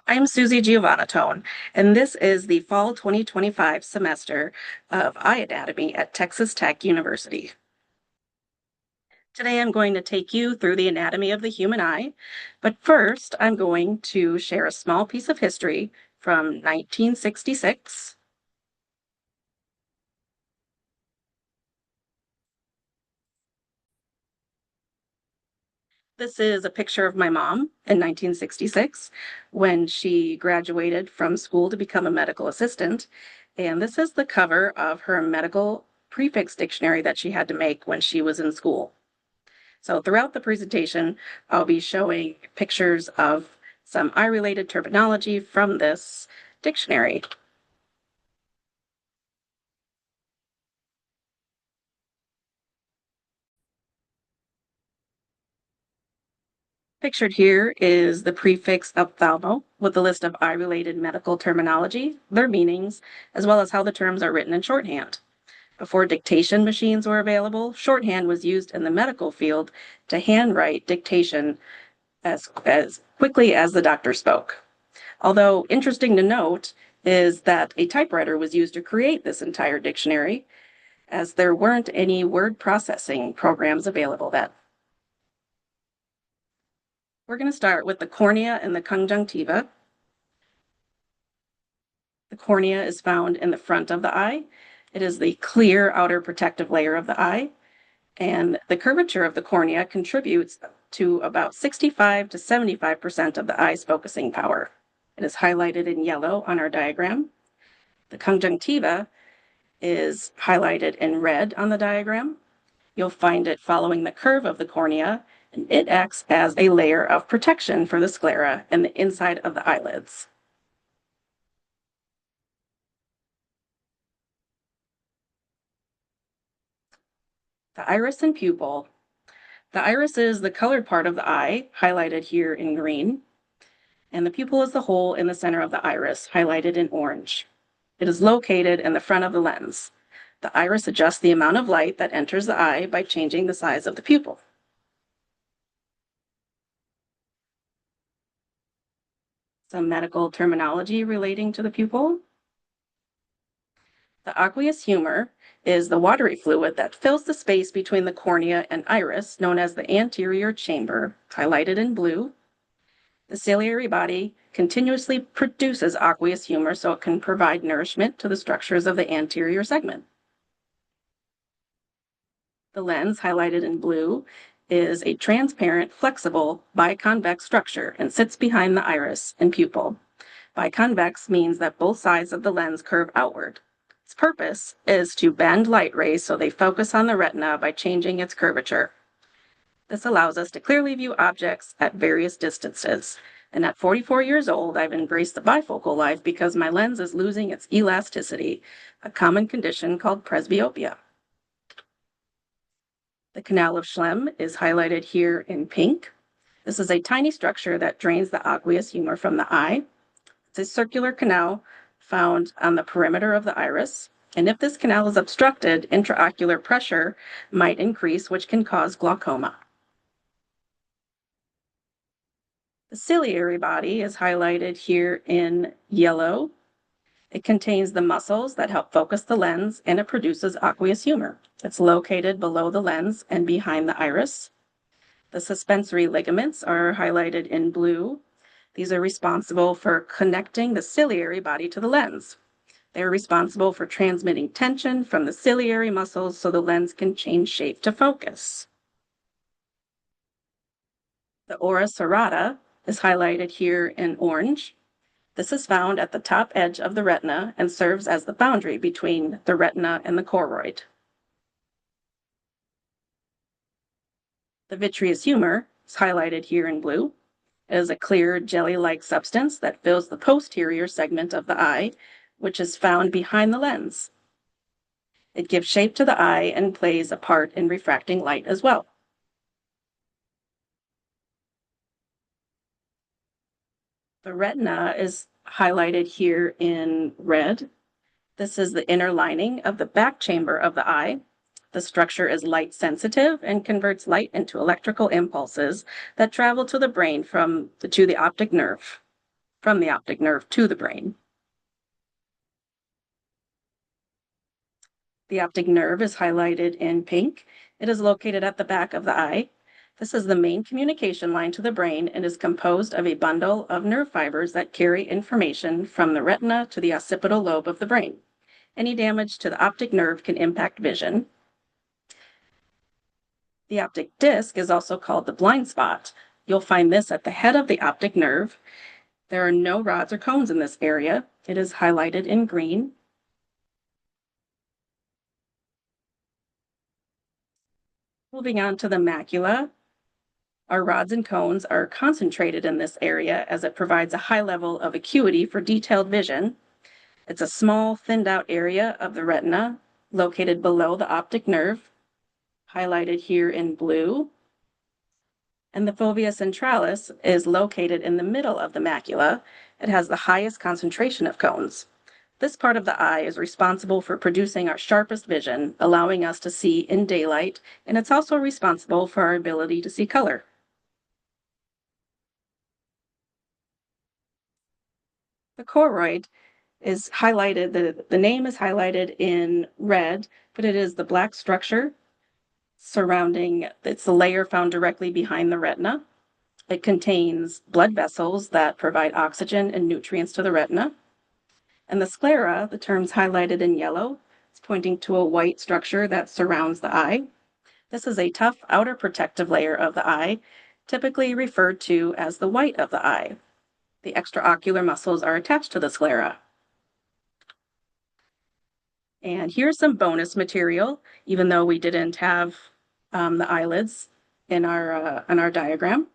I'm Susie Giovanatone, and this is the fall 2025 semester of Eye Anatomy at Texas Tech University. Today I'm going to take you through the anatomy of the human eye, but first I'm going to share a small piece of history from 1966. This is a picture of my mom in 1966 when she graduated from school to become a medical assistant. And this is the cover of her medical prefix dictionary that she had to make when she was in school. So throughout the presentation, I'll be showing pictures of some eye-related terminology from this dictionary. Pictured here is the prefix ophthalmo with a list of eye-related medical terminology, their meanings, as well as how the terms are written in shorthand. Before dictation machines were available, shorthand was used in the medical field to handwrite dictation as quickly as the doctor spoke. Although interesting to note is that a typewriter was used to create this entire dictionary, as there weren't any word processing programs available then. We're going to start with the cornea and the conjunctiva. The cornea is found in the front of the eye. It is the clear outer protective layer of the eye, and the curvature of the cornea contributes to about 65 to 75% of the eye's focusing power. It is highlighted in yellow on our diagram. The conjunctiva is highlighted in red on the diagram. You'll find it following the curve of the cornea, and it acts as a layer of protection for the sclera and the inside of the eyelids. The iris and pupil. The iris is the colored part of the eye, highlighted here in green, and the pupil is the hole in the center of the iris, highlighted in orange. It is located in the front of the lens. The iris adjusts the amount of light that enters the eye by changing the size of the pupil. Some medical terminology relating to the pupil. The aqueous humor is the watery fluid that fills the space between the cornea and iris, known as the anterior chamber, highlighted in blue. The ciliary body continuously produces aqueous humor so it can provide nourishment to the structures of the anterior segment. The lens, highlighted in blue, is a transparent, flexible, biconvex structure and sits behind the iris and pupil. Biconvex means that both sides of the lens curve outward. Its purpose is to bend light rays so they focus on the retina by changing its curvature. This allows us to clearly view objects at various distances. And at 44 years old, I've embraced the bifocal life because my lens is losing its elasticity, a common condition called presbyopia. The canal of Schlemm is highlighted here in pink. This is a tiny structure that drains the aqueous humor from the eye. It's a circular canal found on the perimeter of the iris. And if this canal is obstructed, intraocular pressure might increase, which can cause glaucoma. The ciliary body is highlighted here in yellow. It contains the muscles that help focus the lens, and it produces aqueous humor. It's located below the lens and behind the iris. The suspensory ligaments are highlighted in blue. These are responsible for connecting the ciliary body to the lens. They're responsible for transmitting tension from the ciliary muscles so the lens can change shape to focus. The ora serrata is highlighted here in orange. This is found at the top edge of the retina and serves as the boundary between the retina and the choroid. The vitreous humor is highlighted here in blue. It is a clear jelly-like substance that fills the posterior segment of the eye, which is found behind the lens. It gives shape to the eye and plays a part in refracting light as well. The retina is highlighted here in red. This is the inner lining of the back chamber of the eye. The structure is light sensitive and converts light into electrical impulses that travel to the brain to the optic nerve. from the optic nerve to the brain. The optic nerve is highlighted in pink. It is located at the back of the eye. This is the main communication line to the brain and is composed of a bundle of nerve fibers that carry information from the retina to the occipital lobe of the brain. Any damage to the optic nerve can impact vision. The optic disc is also called the blind spot. You'll find this at the head of the optic nerve. There are no rods or cones in this area. It is highlighted in green. Moving on to the macula, our rods and cones are concentrated in this area as it provides a high level of acuity for detailed vision. It's a small, thinned out area of the retina located below the optic nerve, highlighted here in blue. And the fovea centralis is located in the middle of the macula. It has the highest concentration of cones. This part of the eye is responsible for producing our sharpest vision, allowing us to see in daylight, and it's also responsible for our ability to see color. The choroid is highlighted, the name is highlighted in red, but it is the black structure surrounding, it's the layer found directly behind the retina. It contains blood vessels that provide oxygen and nutrients to the retina. And the sclera, the term's highlighted in yellow, is pointing to a white structure that surrounds the eye. This is a tough outer protective layer of the eye, typically referred to as the white of the eye. The extraocular muscles are attached to the sclera. And here's some bonus material, even though we didn't have the eyelids in our diagram.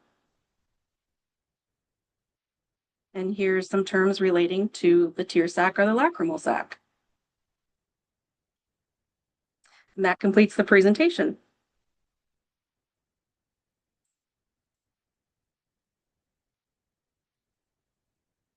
And here's some terms relating to the tear sac or the lacrimal sac. And that completes the presentation.